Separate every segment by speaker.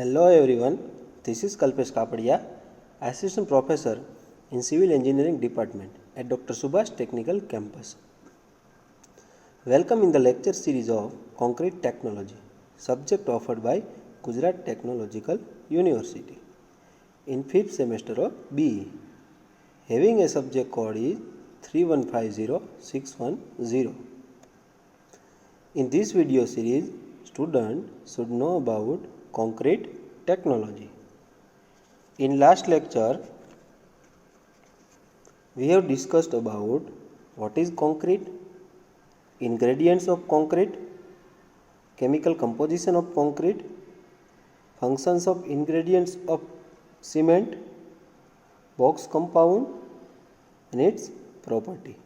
Speaker 1: Hello everyone, this is Kalpesh Kapadia, Assistant Professor in Civil Engineering Department at Dr. Subhash Technical Campus. Welcome in the lecture series of Concrete Technology, subject offered by Gujarat Technological University in 5th semester of BE, having a subject code is 3150610. In this video series, students should know about concrete technology. In last lecture, we have discussed about what is concrete, ingredients of concrete, chemical composition of concrete, functions of ingredients of cement, box compound and its property.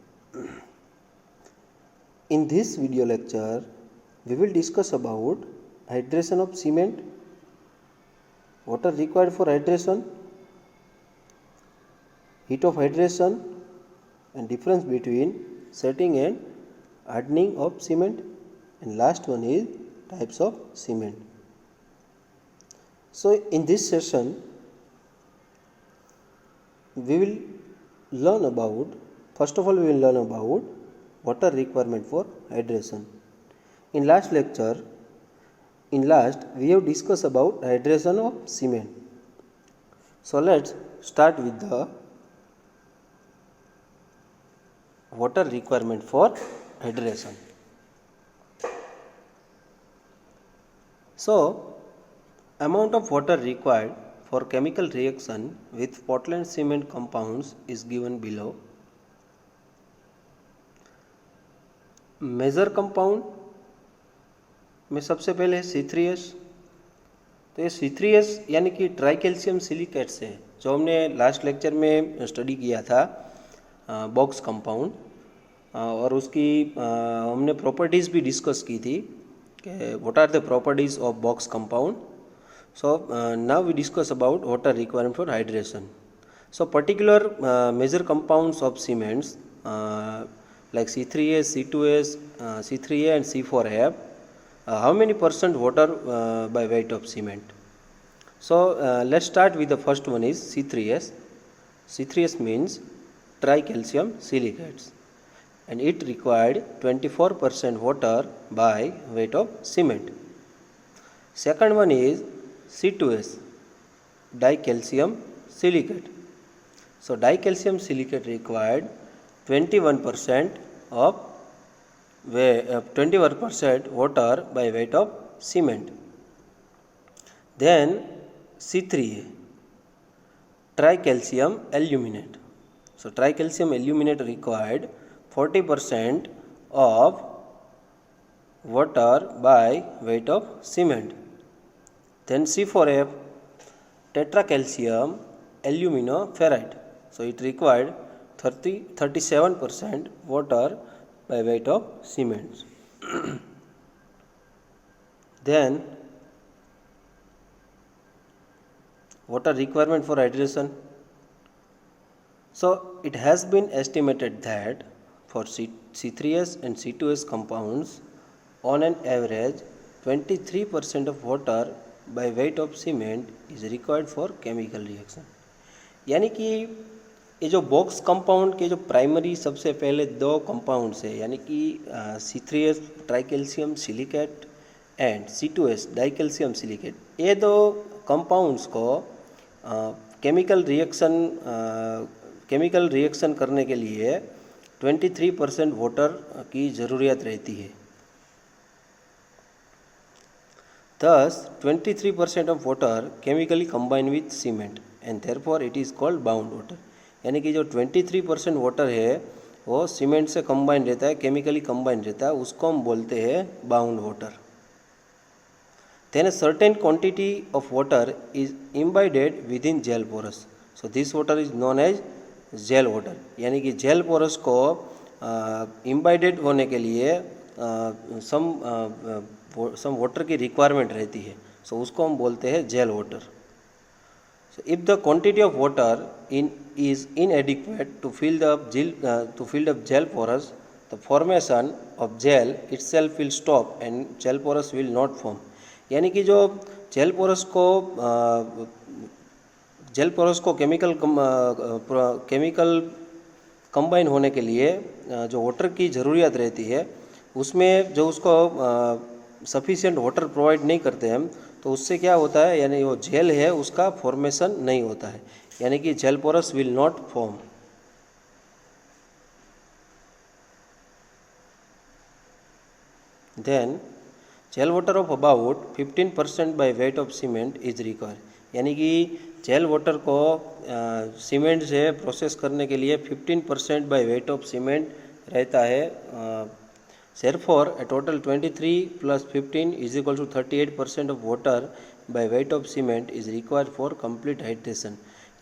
Speaker 1: In this video lecture, we will discuss about hydration of cement, water required for hydration, heat of hydration and difference between setting and hardening of cement, and last one is types of cement. So in this session we will learn about, first of all we will learn about water requirement for hydration. In last we have discussed about hydration of cement. So let's start with the water requirement for hydration. So amount of water required for chemical reaction with Portland cement compounds is given below. Major compound में सबसे पहले C3S, तो ये C3S यानी कि try calcium silicates है, जो हमने लास्ट लेक्चर में स्टडी किया था बॉक्स कंपाउंड, और उसकी हमने प्रॉपर्टीज़ भी डिस्कस की थी कि what are the properties of Bogue's compound. So now we discuss about water requirement for hydration. So particular major compounds of cements like C3S, C2S, C3A and C4 have how many percent water by weight of cement. So let's start with the first one is C3S. C3S means tricalcium silicates, and it required 24% water by weight of cement. Second one is C2S, dicalcium silicate. So dicalcium silicate required 21% of 21% water by weight of cement. Then C3A, tricalcium aluminate. So tricalcium aluminate required 40% of water by weight of cement. Then C4F, tetracalcium aluminoferrite. So it required 37% water by weight of cement. Then water requirement for hydration. So it has been estimated that for C3S and C2S compounds, on an average 23% of water by weight of cement is required for chemical reaction. यानी कि ये जो box compound के जो primary सबसे पहले दो compounds है, यानी कि C3S tricalcium silicate and C2S dicalcium silicate, ये दो कंपाउंड्स को केमिकल रिएक्शन करने के लिए 23% वाटर की ज़रूरत रहती है. Thus 23% of water chemically combine with cement and therefore it is called bound water. यानी कि जो 23% वाटर है वो सीमेंट से कंबाइन रहता है, केमिकली कंबाइन रहता है, उसको हम बोलते हैं bound water. Then a certain quantity of water is imbibed within gel pores. So this water is known as gel water. यानी कि जेल पोरस को इम्बाइडेड होने के लिए सम वाटर की रिक्वायरमेंट रहती है, सो उसको हम बोलते हैं gel water. So if the quantity of water is inadequate to fill the gel porous, the formation of gel itself will stop and gel porous will not form. यानी कि जो जेल पोरस को केमिकल कंबाइन होने के लिए जो water की ज़रूरियात रहती है, उसमें जो उसको सफिशिएंट वाटर प्रोवाइड नहीं करते हम, तो उससे क्या होता है, यानी वो जेल है उसका फॉर्मेशन नहीं होता है, यानी कि gel porous will not form. Then gel water of about 15% by weight of cement is required, यानी कि जेल वाटर को सीमेंट से प्रोसेस करने के लिए 15% बाय वेट ऑफ सीमेंट रहता है। Therefore, a total 23 plus 15 is equal to 38% of water by weight of cement is required for complete hydration,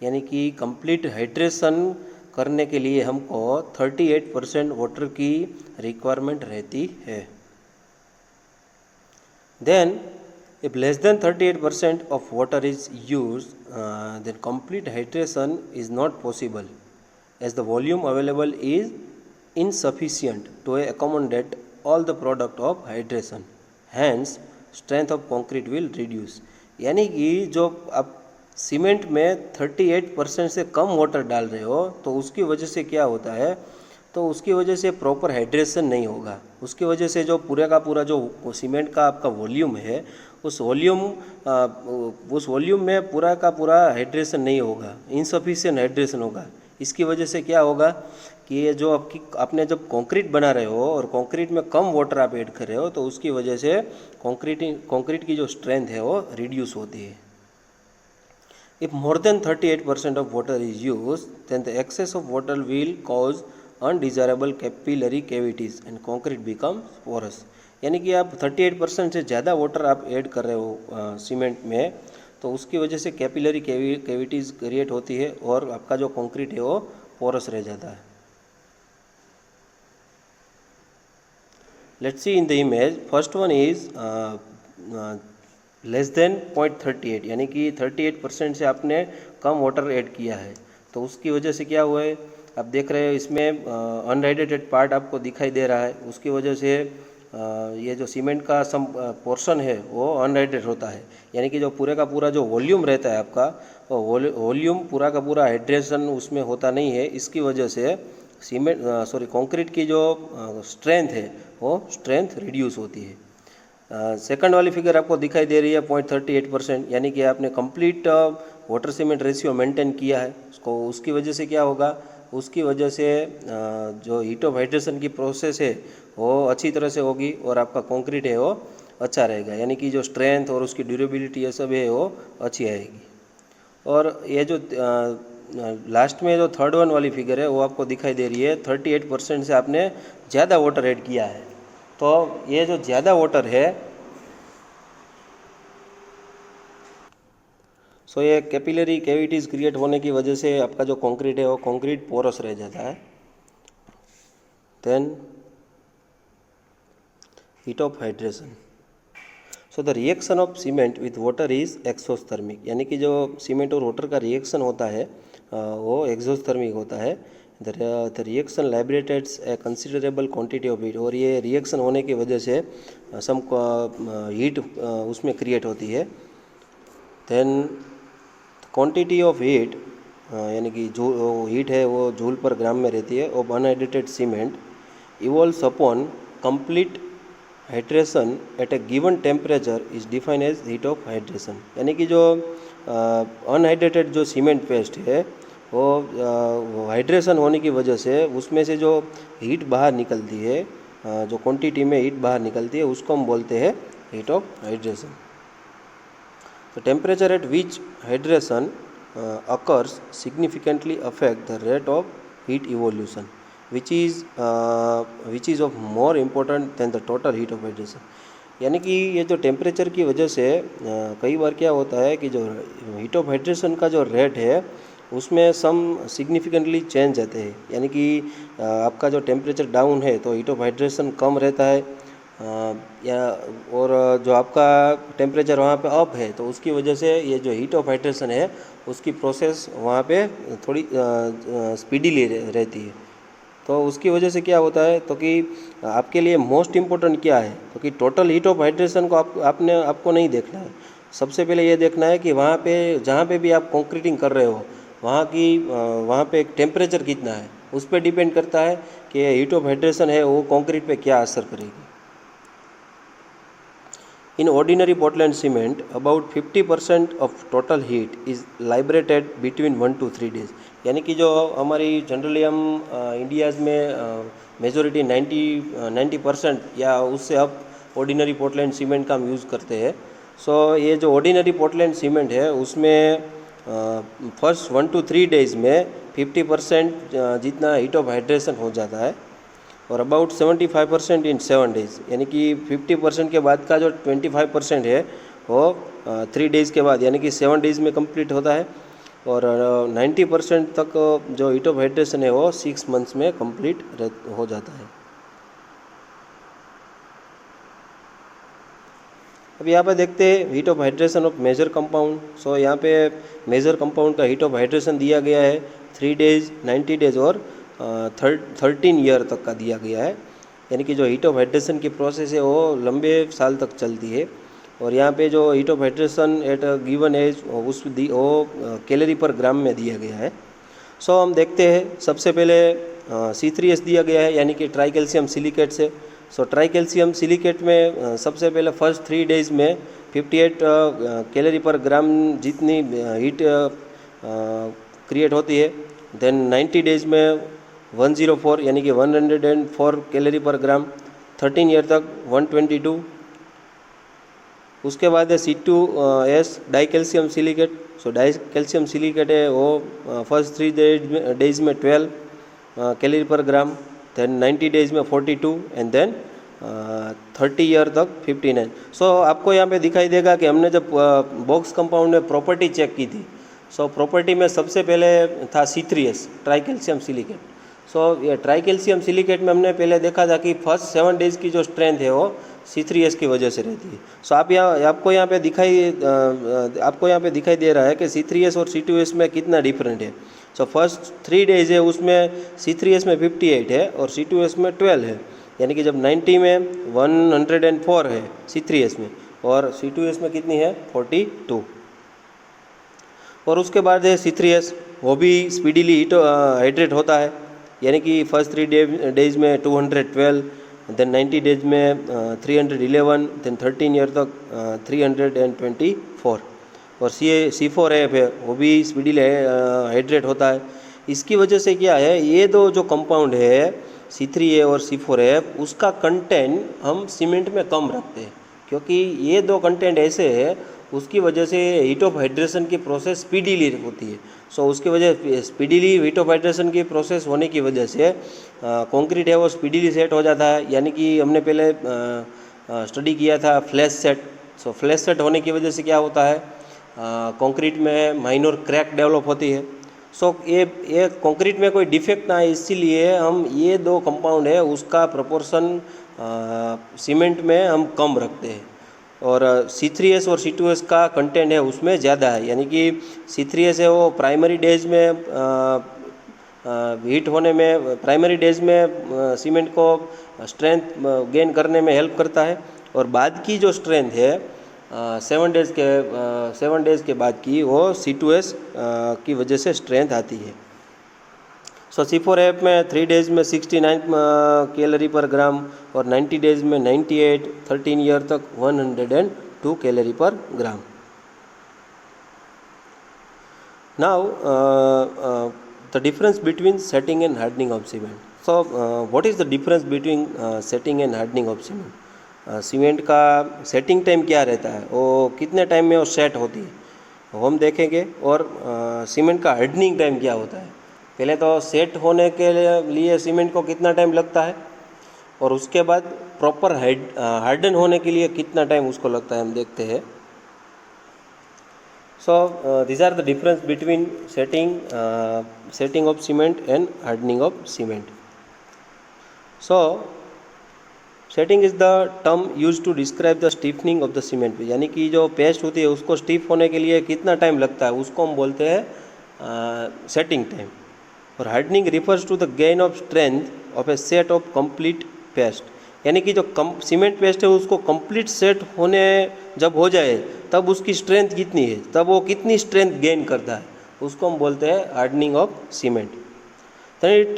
Speaker 1: यानी कि complete hydration करने के लिए हमको 38% वाटर की रिक्वायरमेंट रहती है। Then, if less than 38% of water is used, then complete hydration is not possible, as the volume available is insufficient to accommodate all the product of hydration. Hence, strength of concrete will reduce. यानी कि जो आप cement में 38% से कम water डाल रहे हो, तो उसकी वजह से क्या होता है, तो उसकी वजह से प्रॉपर हाइड्रेशन नहीं होगा। उसकी वजह से जो पूरे का पूरा जो सीमेंट का आपका वॉल्यूम है, उस वॉल्यूम में पूरा का पूरा हाइड्रेशन नहीं होगा, इनसफिशिएंट हाइड्रेशन होगा। इसकी वजह से क्या होगा कि ये जो आपने जब कंक्रीट बना रहे हो और कंक्रीट में कम वाटर आप ऐड कर रहे हो, तो उसकी वजह से कंक्रीट की जो स्ट्रेंथ है वो रिड्यूस होती है। If more than 38% of water is used, then the excess of water will cause undesirable capillary cavities and concrete becomes porous. यानी कि आप 38% से ज़्यादा वाटर आप ऐड कर रहे हो सीमेंट में, तो उसकी वजह से कैपिलरी कैविटीज़ क्रिएट होती है और आपका जो कंक्रीट है वो पोरस रह जाता है। Let's see in the image, first one is less than 0.38, यानी कि 38% से आपने कम वाटर ऐड किया है, तो उसकी वजह से क्या हुआ है, आप देख रहे हो इसमें अनहाइड्रेटेड पार्ट आपको दिखाई दे रहा है। उसकी वजह से ये जो सीमेंट का सम पोर्शन है वो अनहाइड्रेट होता है, यानी कि जो पूरे का पूरा जो वॉल्यूम रहता है आपका, वो वॉल्यूम पूरा का पूरा हाइड्रेशन उसमें होता नहीं है। इसकी वजह से कंक्रीट की जो स्ट्रेंथ है वो स्ट्रेंथ रिड्यूस होती है। सेकंड वाली फिगर आपको दिखाई दे रही है 0.38%, यानी कि आपने complete water cement ratio maintain किया है उसकी वजह से क्या होगा, उसकी वजह से जो हीट ऑफ हाइड्रेशन की प्रोसेस है वो अच्छी तरह से होगी और आपका कंक्रीट है वो अच्छा रहेगा, यानी कि जो स्ट्रेंथ और उसकी ड्यूरेबिलिटी ये सब है वो अच्छी आएगी। और ये जो लास्ट में जो थर्ड वन वाली फिगर है वो आपको दिखाई दे रही है 38% से आपने ज़्यादा वाटर ऐड किया है, तो ये जो ज़्यादा वाटर है, सो ये कैपिलरी कैविटीज़ क्रिएट होने की वजह से आपका जो कंक्रीट है वो कंक्रीट पोरस रह जाता है। Then heat of hydration, so the reaction of cement with water is exothermic, यानी कि जो सीमेंट और वाटर का रिएक्शन होता है वो एक्सोथर्मिक होता है। The reaction liberates a considerable quantity of heat, और ये रिएक्शन होने की वजह से सम हीट उसमें क्रिएट होती है। देन क्वांटिटी ऑफ हीट, यानी कि जो हीट है वो जूल पर ग्राम में रहती है, of unhydrated cement evolves upon complete hydration at a given temperature is define as heat of hydration, यानी कि जो अनहाइड्रेटेड जो सीमेंट पेस्ट है वो हाइड्रेशन होने की वजह से उसमें से जो हीट बाहर निकलती है, जो क्वांटिटी में हीट बाहर निकलती है, उसको हम बोलते हैं heat of hydration. The temperature at which hydration occurs significantly affect the rate of heat evolution, which is of more important than the total heat of hydration. यानी कि ये जो टेम्परेचर की वजह से कई बार क्या होता है कि जो हीट ऑफ हाइड्रेशन का जो रेट है उसमें सम सिग्निफिकेंटली चेंज आते हैं, यानी कि आपका जो टेम्परेचर डाउन है तो हीट ऑफ हाइड्रेशन कम रहता है, या और जो आपका टेम्परेचर वहाँ पे अप है तो उसकी वजह से ये जो हीट ऑफ हाइड्रेशन है उसकी प्रोसेस वहाँ पे थोड़ी स्पीडीली रहती है। तो उसकी वजह से क्या होता है, तो कि आपके लिए मोस्ट इम्पोर्टेंट क्या है, तो कि टोटल हीट ऑफ हाइड्रेशन को आपको नहीं देखना है, सबसे पहले ये देखना है कि वहाँ पे जहाँ पे भी आप कंक्रीटिंग कर रहे हो वहाँ पे टेम्परेचर कितना है, उस पर डिपेंड करता है कि हीट ऑफ हाइड्रेशन है वो कंक्रीट पे क्या असर करेगी। In ordinary Portland cement, about 50% of total heat is liberated between 1 to 3 days। यानी कि जो हमारी जनरली हम इंडियाज़ में मेजोरिटी 90% या उससे अब ऑर्डिनरी पोर्टलैंड सीमेंट का हम यूज़ करते हैं। सो ये जो ऑर्डिनरी पोर्टलैंड सीमेंट है उसमें फर्स्ट 1 to 3 days में 50% जितना हीट ऑफ हाइड्रेशन हो जाता है और अबाउट 75% इन 7 days, यानी कि 50% के बाद का जो 25% है वो 3 days के बाद यानी कि 7 days में कंप्लीट होता है और 90% तक जो हीट ऑफ हाइड्रेशन है वो 6 months में कंप्लीट हो जाता है। अब यहाँ पे देखते हैं heat of hydration of major compound. So यहाँ पे मेजर कंपाउंड का हीट ऑफ हाइड्रेशन दिया गया है 3 days, 90 days और 13 ईयर तक का दिया गया है। यानी कि जो हीट ऑफ हाइड्रेशन की प्रोसेस है वो लंबे साल तक चलती है और यहाँ पे जो heat of hydration at given as वो कैलोरी पर ग्राम में दिया गया है। सो हम देखते हैं सबसे पहले C3S दिया गया है यानी कि ट्राई कैल्शियम सिलिकेट से। सो ट्राई कैल्शियम सिलिकेट में सबसे पहले फर्स्ट 3 days में 58 कैलोरी पर ग्राम जितनी हीट क्रिएट होती है। देन 90 days में 104 यानी कि 104 कैलोरी पर ग्राम, 13 ईयर तक 122। उसके बाद है C2S डाई कैल्शियम सिलिकेट। सो डाई कैल्शियम सिलिकेट है वो फर्स्ट 3 days में 12 कैलोरी पर ग्राम, देन 90 days में 42 एंड देन 30 ईयर तक 59। सो आपको यहाँ पे दिखाई देगा कि हमने जब बॉक्स कंपाउंड में प्रॉपर्टी चेक की थी, सो प्रॉपर्टी में सबसे पहले था C3S ट्राई कैल्शियम सिलिकेट। सो ये ट्राई कैल्शियम सिलिकेट में हमने पहले देखा था कि फर्स्ट 7 days की जो स्ट्रेंथ है वो C3S की वजह से रहती है। सो आपको यहाँ पे दिखाई दे रहा है कि C3S और C2S में कितना डिफरेंट है। सो फर्स्ट 3 days है उसमें C3S में 58 है और C2S में 12 है, यानी कि जब 90 में 104 है C3S में और C2S में कितनी है 42। और उसके बाद है C3S, वो भी स्पीडीली हाइड्रेट होता है, यानी कि फर्स्ट 3 days में 212, देन 90 days में 311, देन 13 ईयर तक 324। और C4F है वो भी स्पीडीली हाइड्रेट होता है। इसकी वजह से क्या है, ये दो जो कंपाउंड है C3A और C4F उसका कंटेंट हम सीमेंट में कम रखते हैं, क्योंकि ये दो कंटेंट ऐसे है उसकी वजह से हीट ऑफ हाइड्रेशन की प्रोसेस स्पीडीली होती है। सो उसकी वजह स्पीडीली हीट ऑफ हाइड्रेशन की प्रोसेस होने की वजह से कंक्रीट है वो स्पीडीली सेट हो जाता है। यानी कि हमने पहले स्टडी किया था फ्लैश सेट। सो फ्लैश सेट होने की वजह से क्या होता है, कंक्रीट में माइनर क्रैक डेवलप होती है। सो ये कंक्रीट में कोई डिफेक्ट ना है, इसीलिए हम ये दो कंपाउंड है उसका प्रोपोर्शन सीमेंट में हम कम रखते हैं और C3S और C2S का कंटेंट है उसमें ज़्यादा है। यानी कि C3S है वो प्राइमरी डेज में हीट होने में, प्राइमरी डेज में सीमेंट को स्ट्रेंथ गेन करने में हेल्प करता है और बाद की जो स्ट्रेंथ है 7 days के बाद की वो C2S की वजह से स्ट्रेंथ आती है। सो C4F में 3 days में 69 कैलोरी पर ग्राम और 90 days में 98, 13 ईयर तक 102 calorie per gram. Now the difference between setting and hardening of cement. So what is the difference between setting and hardening of cement. Cement का setting time क्या रहता है, वो कितने टाइम में वो सेट होती है वो हम देखेंगे, और सीमेंट का हार्डनिंग टाइम क्या होता है। पहले तो सेट होने के लिए सीमेंट को कितना टाइम लगता है और उसके बाद प्रॉपर हार्डन होने के लिए कितना टाइम उसको लगता है, हम देखते हैं। सो these are the difference between setting of cement and hardening of cement. So setting is the term used to describe the stiffening of the cement। यानी कि जो पेस्ट होती है उसको स्टिफ होने के लिए कितना टाइम लगता है उसको हम बोलते हैं सेटिंग टाइम। और hardening refers to the gain of strength of a set of complete paste. यानी कि जो सीमेंट पेस्ट है उसको कंप्लीट सेट होने जब हो जाए तब उसकी स्ट्रेंथ कितनी है, तब वो कितनी स्ट्रेंथ गेन करता है, उसको हम बोलते हैं hardening of cement. Then it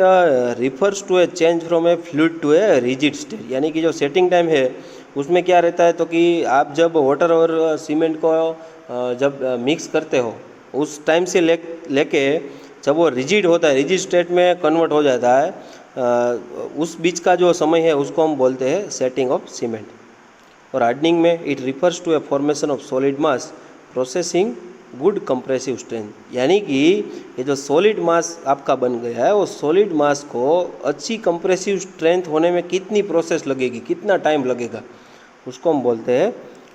Speaker 1: refers to a change from a fluid to a rigid state, यानी कि जो सेटिंग टाइम है उसमें क्या रहता है, तो कि आप जब वाटर और सीमेंट को जब मिक्स करते हो उस टाइम से लेके जब वो रिजिड होता है, रिजिड स्टेट में कन्वर्ट हो जाता है, उस बीच का जो समय है उसको हम बोलते हैं सेटिंग ऑफ सीमेंट। और हार्डनिंग में it refers to a formation of solid mass processing good compressive strength, यानी कि ये जो सॉलिड मास आपका बन गया है वो सॉलिड मास को अच्छी कंप्रेसिव स्ट्रेंथ होने में कितनी प्रोसेस लगेगी, कितना टाइम लगेगा, उसको हम बोलते हैं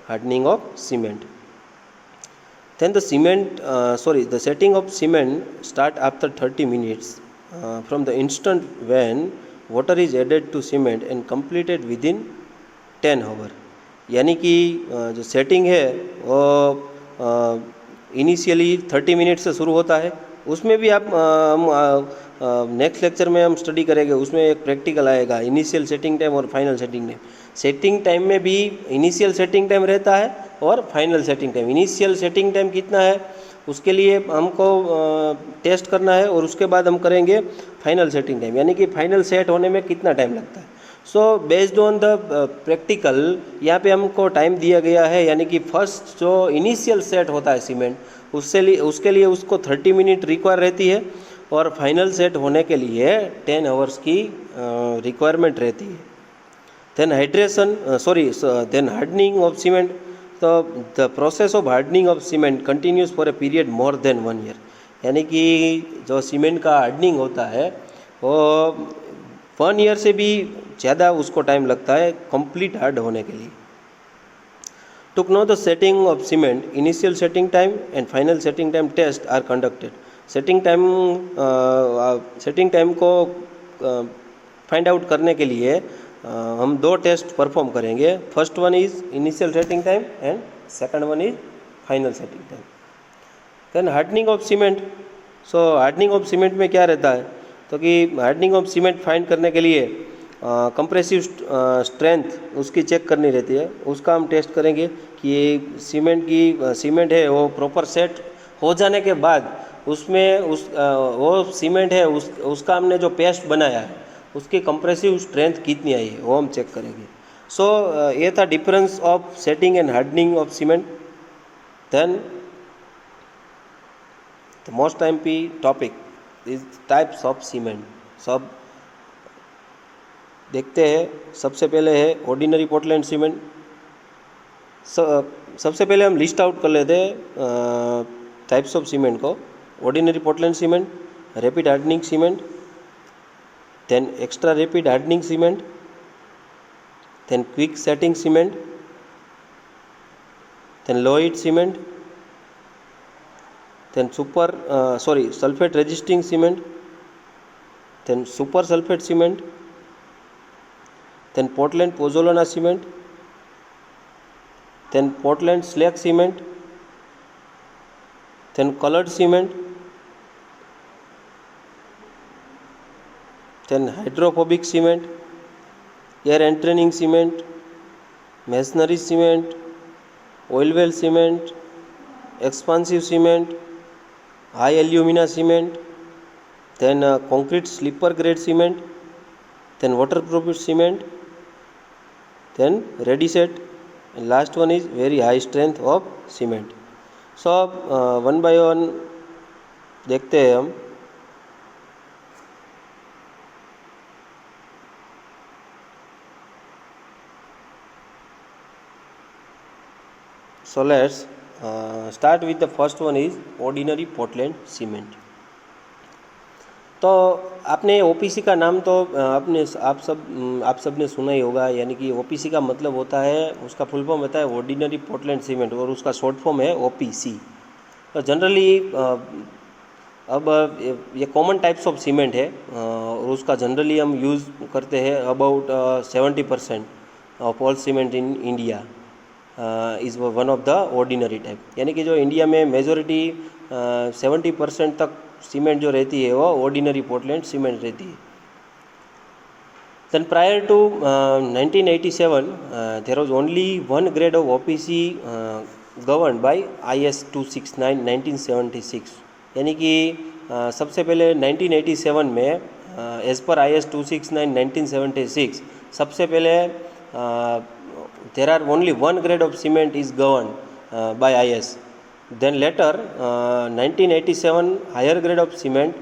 Speaker 1: hardening of cement. Then the setting of cement start after 30 minutes from the instant when water is added to cement and completed within 10 hours, यानी कि जो सेटिंग है वो इनिशियली 30 मिनट से शुरू होता है। उसमें भी आप नेक्स्ट लेक्चर में हम स्टडी करेंगे, उसमें एक प्रैक्टिकल आएगा इनिशियल सेटिंग टाइम और final setting time. Setting time में भी इनिशियल सेटिंग टाइम रहता है और final setting time. Initial setting time कितना है उसके लिए हमको टेस्ट करना है और उसके बाद हम करेंगे फाइनल सेटिंग टाइम, यानी कि फाइनल सेट होने में कितना टाइम लगता है। So based on the practical यहाँ पे हमको टाइम दिया गया है, यानी कि फर्स्ट जो इनिशियल सेट होता है सीमेंट उसके लिए उसको 30 मिनट रिक्वायर रहती है और फाइनल सेट होने के लिए 10 आवर्स की रिक्वायरमेंट रहती है। देन हार्डनिंग ऑफ सीमेंट, तो the process of hardening of cement continuous for a period more than 1 year, यानी कि जो सीमेंट का हार्डनिंग होता है वो 1 ईयर से भी ज़्यादा उसको टाइम लगता है कंप्लीट हार्ड होने के लिए। To know the setting of cement, initial setting time and final setting time test are conducted. Setting time को फाइंड आउट करने के लिए हम 2 टेस्ट परफॉर्म करेंगे। First one is initial setting time and second one is final setting time. Then hardening of cement, so hardening of cement में क्या रहता है, तो कि हार्डनिंग ऑफ सीमेंट फाइंड करने के लिए कंप्रेसिव स्ट्रेंथ उसकी चेक करनी रहती है। उसका हम टेस्ट करेंगे कि ये सीमेंट है वो प्रॉपर सेट हो जाने के बाद उसमें वो सीमेंट है उसका हमने जो पेस्ट बनाया है उसकी कंप्रेसिव स्ट्रेंथ कितनी आई है वो हम चेक करेंगे। सो ये था difference of setting and hardening of cement. Then the most MP topic is types of cement. सब देखते हैं। सबसे पहले है ऑर्डिनरी पोर्टलैंड सीमेंट। सबसे पहले हम लिस्ट आउट कर लेते हैं टाइप्स ऑफ सीमेंट को। Ordinary Portland cement, rapid hardening cement, then extra rapid hardening cement, then quick setting cement, then low heat cement, then sulfate resisting cement, then super sulfate cement, then Portland pozzolana cement, then Portland slag cement, then colored cement, then hydrophobic cement, air entraining cement, masonry cement, oil well cement, expansive cement, high alumina cement, then concrete slipper grade cement, then waterproof cement, then ready set, and last one is very high strength of cement. So one by one देखते हैं हम। So let's start with the first one is ordinary Portland cement। तो आपने OPC का नाम तो आप सब ने सुना ही होगा, यानी कि ओपीसी का मतलब होता है, उसका फुल फॉर्म होता है ऑर्डिनरी पोर्टलैंड सीमेंट और उसका शॉर्ट फॉर्म है ओपीसी। तो जनरली अब ये कॉमन टाइप्स ऑफ सीमेंट है और उसका जनरली हम यूज़ करते हैं about 70% of all cement in India is one of the ordinary type, यानी कि जो इंडिया में मेजॉरिटी 70% तक सीमेंट जो रहती है वो ऑर्डिनरी पोर्टलैंड सीमेंट रहती है। Then prior to 1987 there was only one grade of OPC govern by IS 269 1976, यानी कि सबसे पहले 1987 में एज़ पर IS 269 1976 सबसे पहले there are only one grade of cement is govern by IS. Then later 1987 higher grade of cement,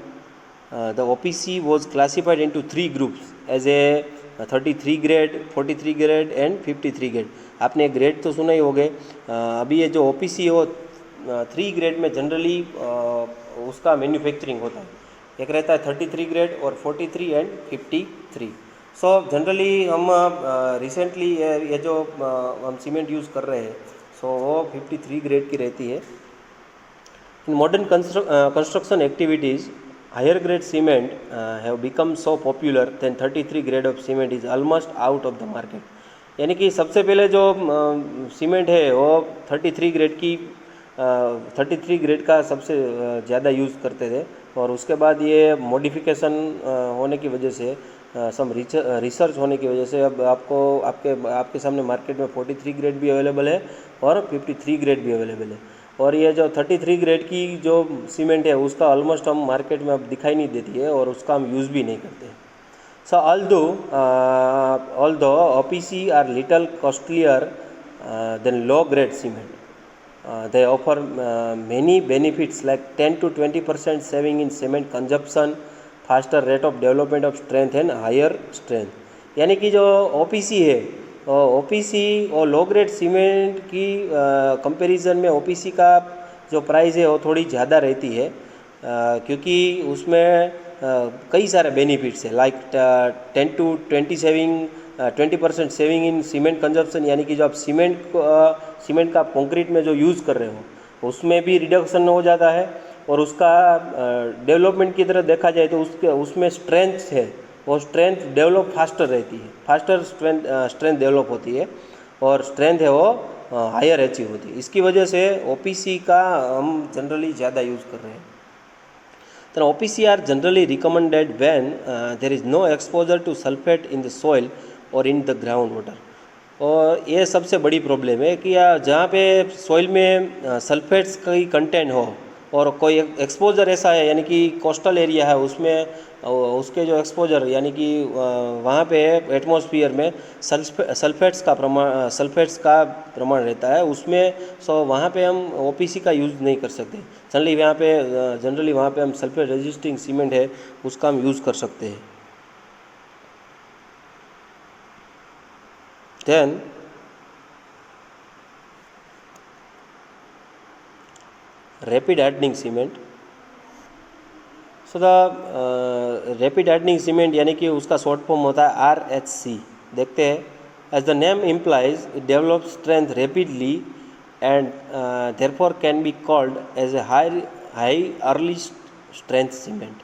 Speaker 1: the OPC was classified into three groups as a 33 grade, 43 grade and 53 grade. आपने grade तो सुना ही होंगे. अभी ये जो OPC है वो 3 grade में जनरली उसका मैन्युफैक्चरिंग होता है. एक रहता है 33 ग्रेड और 43 एंड 53. सो जनरली हम रिसेंटली ये जो हम सीमेंट यूज़ कर रहे हैं सो वो 53 ग्रेड की रहती है. In modern construction activities higher grade cement have become so popular then 33 grade of cement is almost out of the market. यानी कि सबसे पहले जो सीमेंट है वो 33 ग्रेड की 33 ग्रेड का सबसे ज़्यादा यूज़ करते थे और उसके बाद ये मॉडिफिकेशन होने की वजह से सम रिसर्च होने की वजह से अब आपके सामने मार्केट में 43 ग्रेड भी अवेलेबल है और 53 ग्रेड भी अवेलेबल है. और ये जो 33 ग्रेड की जो सीमेंट है उसका ऑलमोस्ट हम मार्केट में अब दिखाई नहीं देती है और उसका हम यूज़ भी नहीं करते. So although OPC are little costlier than low grade cement, they offer many benefits like 10 to 20% saving in cement consumption, faster rate of development of strength and higher strength. यानी कि जो OPC है OPC और लो grade cement की comparison में OPC का जो price है वो थोड़ी ज़्यादा रहती है क्योंकि उसमें कई सारे बेनिफिट्स है like 10 to 20% saving in cement consumption, यानी कि जो आप सीमेंट का कंक्रीट में जो यूज़ कर रहे हो उसमें भी रिडक्शन हो जाता है और उसका डेवलपमेंट की तरह देखा जाए तो उसमें स्ट्रेंथ है वो स्ट्रेंथ डेवलप फास्टर रहती है, फास्टर स्ट्रेंथ डेवलप होती है और स्ट्रेंथ है वो हायर अचीव होती है. इसकी वजह से OPC का हम जनरली ज़्यादा यूज़ कर रहे हैं. तो OPC आर generally recommended when there is no exposure to sulphate in the soil और इन द ग्राउंड वाटर. और ये सबसे बड़ी प्रॉब्लम है कि जहाँ पे सॉइल में सल्फेट्स की कंटेंट हो और कोई एक्सपोजर ऐसा है यानी कि कोस्टल एरिया है उसमें उसके जो एक्सपोजर यानी कि वहाँ पे एटमॉस्फेयर में सल्फेट्स का प्रमाण रहता है उसमें. सो वहाँ पे हम OPC का यूज़ नहीं कर सकते. जनरली वहाँ पे हम सल्फेट रेजिस्टिंग सीमेंट है उसका हम यूज़ कर सकते हैं. Then rapid hardening cement. So the rapid hardening cement यानी कि उसका शॉर्ट फॉर्म होता है RHC. देखते हैं. As the name implies it develop strength rapidly and therefore can be called as a high early strength cement.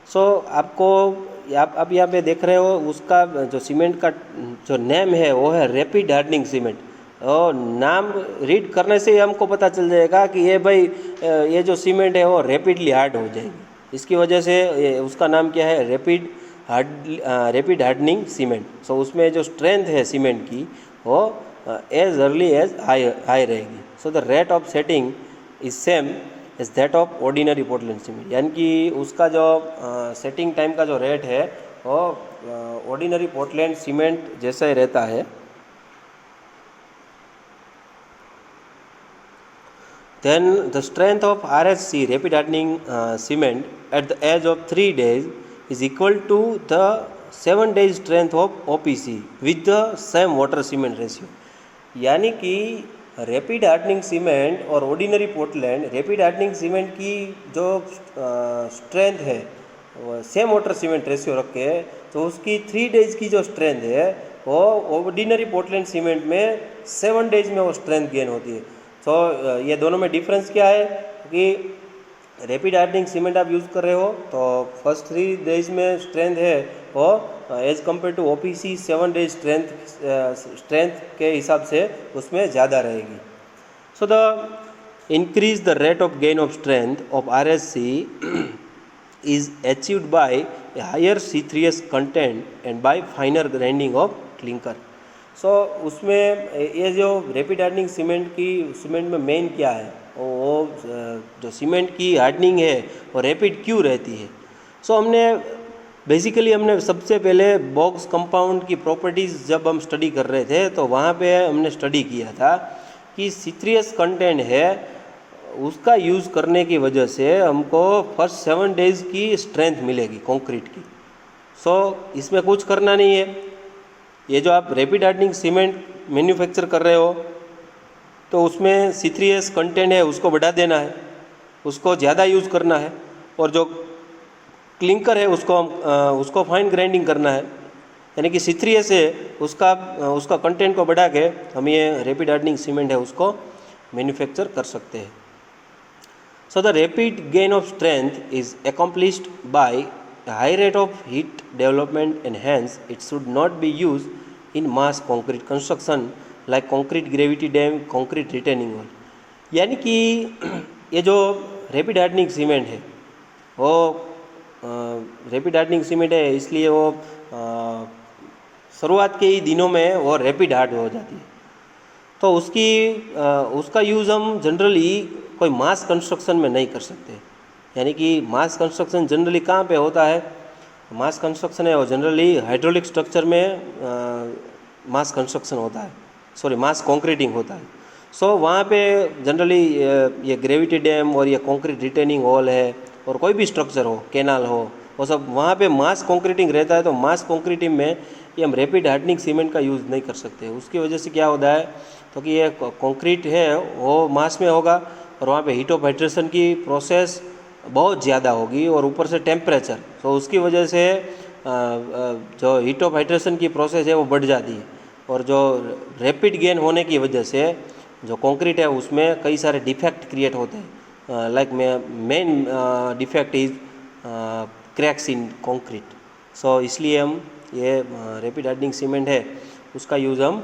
Speaker 1: So आपको आप यहाँ पे देख रहे हो उसका जो सीमेंट का जो नेम है वो है रैपिड हार्डनिंग सीमेंट. और नाम रीड करने से ही हमको पता चल जाएगा कि ये जो सीमेंट है वो रैपिडली हार्ड हो जाएगी. इसकी वजह से उसका नाम क्या है, रैपिड हार्डनिंग सीमेंट. सो उसमें जो स्ट्रेंथ है सीमेंट की वो एज अर्ली एज हाई रहेगी. So the rate of setting is same as that of ordinary Portland cement. यानी कि उसका जो सेटिंग टाइम का जो रेट है वो ऑर्डिनरी पोर्टलैंड सीमेंट जैसा ही रहता है. Then the strength of RHC rapid hardening cement at the age of 3 days is equal to the 7 days strength of OPC with the same water cement ratio. यानी कि rapid hardening cement और ordinary Portland rapid hardening cement की जो strength है same water cement ratio रख के तो उसकी 3 डेज की जो स्ट्रेंथ है वो ऑर्डिनरी पोर्टलैंड सीमेंट में 7 डेज में वो स्ट्रेंथ गेन होती है. तो ये दोनों में डिफरेंस क्या है कि रैपिड हार्डनिंग सीमेंट आप यूज़ कर रहे हो तो फर्स्ट 3 डेज में स्ट्रेंथ है वो as compare to OPC 7 days strength के हिसाब से उसमें ज़्यादा रहेगी. So the increase the rate of gain of strength of RHC is achieved by a higher C3S content and by finer grinding of clinker. So उसमें ये जो rapid hardening cement में मेन क्या है, वो जो सीमेंट की हार्डनिंग है वो रैपिड क्यों रहती है। सो हमने सबसे पहले बॉक्स कंपाउंड की प्रॉपर्टीज़ जब हम स्टडी कर रहे थे तो वहाँ पे हमने स्टडी किया था कि सीथ्रियस कंटेंट है, उसका यूज़ करने की वजह से हमको फर्स्ट 7 डेज़ की स्ट्रेंथ मिलेगी कंक्रीट की। सो इसमें कुछ करना नहीं है, ये जो आप रैपिड हार्डनिंग सीमेंट मैन्युफैक्चर कर रहे हो तो उसमें C3S कंटेंट है उसको बढ़ा देना है, उसको ज़्यादा यूज़ करना है, और जो क्लिंकर है उसको फाइन ग्राइंडिंग करना है, यानी कि C3S है उसका कंटेंट को बढ़ा के हम ये रैपिड हार्डनिंग सीमेंट है उसको मैन्युफैक्चर कर सकते हैं। So the rapid gain of strength is accomplished by a high rate of heat development, and hence it should not be used in mass concrete construction like concrete gravity dam, concrete retaining wall। यानी कि ये जो rapid hardening cement है वो rapid hardening cement है, इसलिए वो शुरुआत के ही दिनों में वो रैपिड हार्ड हो जाती है। तो उसका यूज़ हम जनरली कोई मास कंस्ट्रक्शन में नहीं कर सकते। यानी कि मास कंस्ट्रक्शन जनरली कहाँ पे होता है, मास कंस्ट्रक्शन है वो जनरली हाइड्रोलिक स्ट्रक्चर में मास कंस्ट्रक्शन होता है, मास कंक्रीटिंग होता है। सो वहाँ पे जनरली ये ग्रेविटी डैम और ये कंक्रीट रिटेनिंग वॉल है और कोई भी स्ट्रक्चर हो, कैनाल हो, वो सब वहाँ पे मास कंक्रीटिंग रहता है। तो मास कंक्रीटिंग में ये हम रैपिड हार्डनिंग सीमेंट का यूज़ नहीं कर सकते। उसकी वजह से क्या होता है, तो कि ये कंक्रीट है वो मास में होगा और वहाँ पे हीट ऑफ हाइड्रेशन की प्रोसेस बहुत ज़्यादा होगी और ऊपर से टेम्परेचर, तो उसकी वजह से जो हीट ऑफ हाइड्रेशन की प्रोसेस है वो बढ़ जाती है, और जो रैपिड गेन होने की वजह से जो कंक्रीट है उसमें कई सारे डिफेक्ट क्रिएट होते हैं। Like main defect is cracks in concrete. So इसलिए हम ये रैपिड हार्डनिंग सीमेंट है उसका यूज़ हम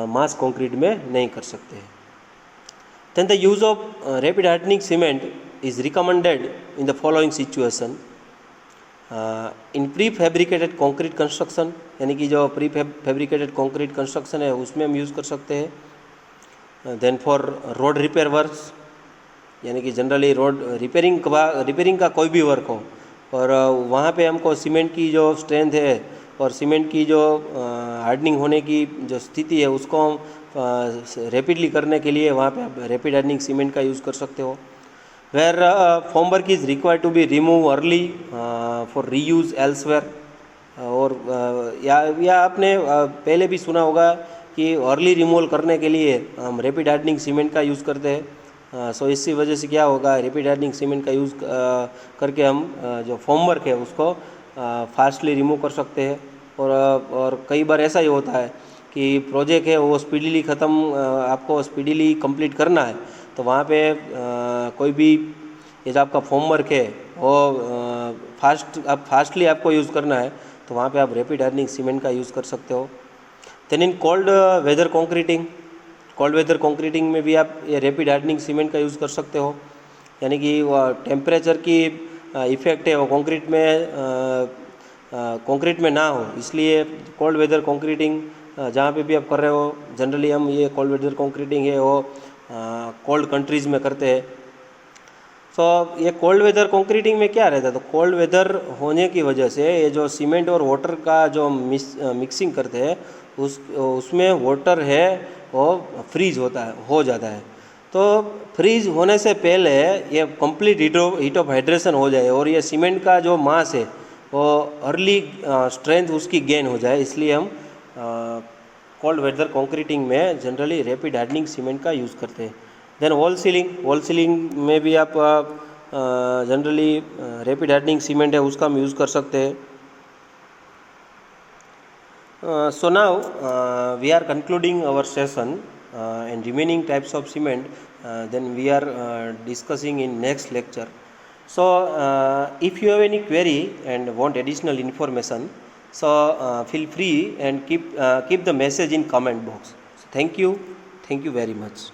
Speaker 1: मास कंक्रीट में नहीं कर सकते हैं। Then the use of rapid hardening cement is recommended in the following situation। in prefabricated concrete construction, यानी कि जो prefabricated concrete construction है उसमें हम यूज़ कर सकते हैं। then for road repair works, यानी कि जनरली रोड रिपेयरिंग का कोई भी वर्क हो और वहाँ पे हमको सीमेंट की जो स्ट्रेंथ है और सीमेंट की जो हार्डनिंग होने की जो स्थिति है उसको रैपिडली करने के लिए वहाँ पे आप रैपिड हार्डनिंग सीमेंट का यूज़ कर सकते हो। Where formwork is required to be remove early for reuse elsewhere. और या आपने पहले भी सुना होगा कि अर्ली रिमूवल करने के लिए हम रैपिड हार्डनिंग सीमेंट का यूज़ करते हैं। सो इसी वजह से क्या होगा, रैपिड हार्डनिंग सीमेंट का यूज़ करके हम जो फॉर्मवर्क है उसको फास्टली रिमूव कर सकते हैं। और कई बार ऐसा ही होता है कि प्रोजेक्ट है वो स्पीडीली आपको स्पीडीली कंप्लीट करना है, तो वहाँ पे कोई भी ये जो आपका फॉर्मवर्क है वो फास्टली आपको यूज़ करना है, तो वहाँ पे आप रैपिड हार्डनिंग सीमेंट का यूज़ कर सकते हो। Then in cold weather concreting में भी आप ये रैपिड हार्डनिंग सीमेंट का यूज़ कर सकते हो। यानी कि वो टेम्परेचर की इफ़ेक्ट है वो कंक्रीट में ना हो, इसलिए कोल्ड वेदर कंक्रीटिंग जहाँ पे भी आप कर रहे हो, जनरली हम ये कोल्ड वेदर कंक्रीटिंग है वो कोल्ड कंट्रीज़ में करते हैं। सो ये कोल्ड वेदर कंक्रीटिंग में क्या रहता है, तो कोल्ड वेदर होने की वजह से ये जो सीमेंट और वाटर का जो मिक्सिंग करते हैं उसमें वाटर है वो फ्रीज हो जाता है। तो फ्रीज होने से पहले ये कंप्लीट हीट ऑफ हाइड्रेशन हो जाए और ये सीमेंट का जो मास है वो अर्ली स्ट्रेंथ उसकी गेन हो जाए, इसलिए हम कोल्ड वेदर कंक्रीटिंग में जनरली रैपिड हार्डनिंग सीमेंट का यूज़ करते हैं। देन वॉल सीलिंग में भी आप जनरली रैपिड हार्डनिंग सीमेंट है उसका हम यूज़ कर सकते हैं। So now we are concluding our session and remaining types of cement then we are discussing in next lecture. So if you have any query and want additional information, so feel free and keep the message in comment box. So thank you very much.